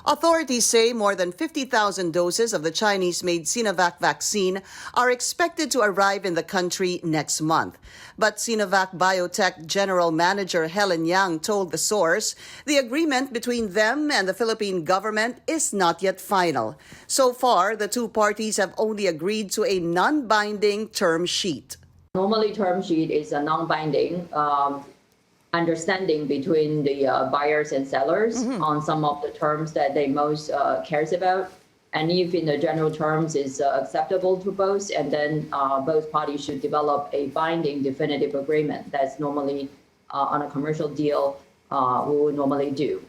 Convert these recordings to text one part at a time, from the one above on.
Authorities say more than 50,000 doses of the Chinese-made Sinovac vaccine are expected to arrive in the country next month. But Sinovac Biotech General Manager Helen Yang told the source the agreement between them and the Philippine government is not yet final. So far, the two parties have only agreed to a non-binding term sheet. Normally, term sheet is a non-binding understanding between the buyers and sellers on some of the terms that they most cares about. And if in the general terms is acceptable to both, and then both parties should develop a binding definitive agreement. That's normally on a commercial deal we would normally do.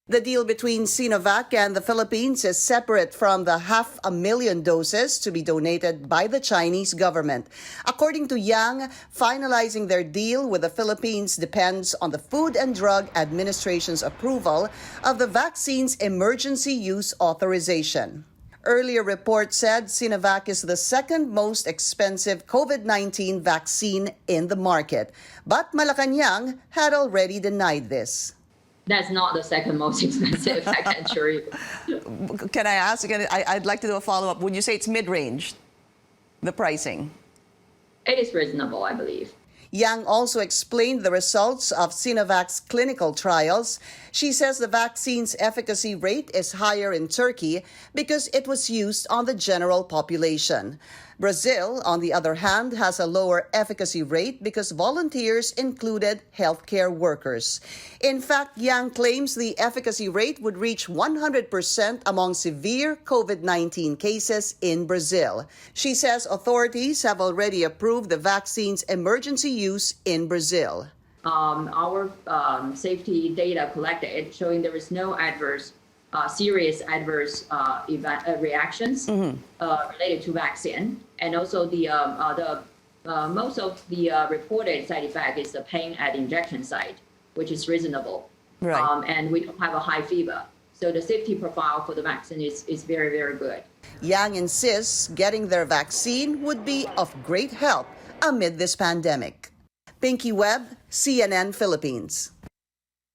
The deal between Sinovac and the Philippines is separate from the 500,000 doses to be donated by the Chinese government. According to Yang, finalizing their deal with the Philippines depends on the Food and Drug Administration's approval of the vaccine's emergency use authorization. Earlier reports said Sinovac is the second most expensive COVID-19 vaccine in the market. But Malacanang had already denied this. That's not the second most expensive, I can assure you. Can I ask again? I'd like to do a follow-up. Would you say it's mid-range, the pricing? It is reasonable, I believe. Yang also explained the results of Sinovac's clinical trials. She says the vaccine's efficacy rate is higher in Turkey because it was used on the general population. Brazil, on the other hand, has a lower efficacy rate because volunteers included healthcare workers. In fact, Yang claims the efficacy rate would reach 100% among severe COVID-19 cases in Brazil. She says authorities have already approved the vaccine's emergency use in Brazil. Our safety data collected showing there is no serious adverse reactions related to vaccine, and also the most of the reported side effect is the pain at injection site, which is reasonable, right. And we don't have a high fever, so the safety profile for the vaccine is very, very good. Yang insists getting their vaccine would be of great help amid this pandemic. Pinky Webb, CNN Philippines.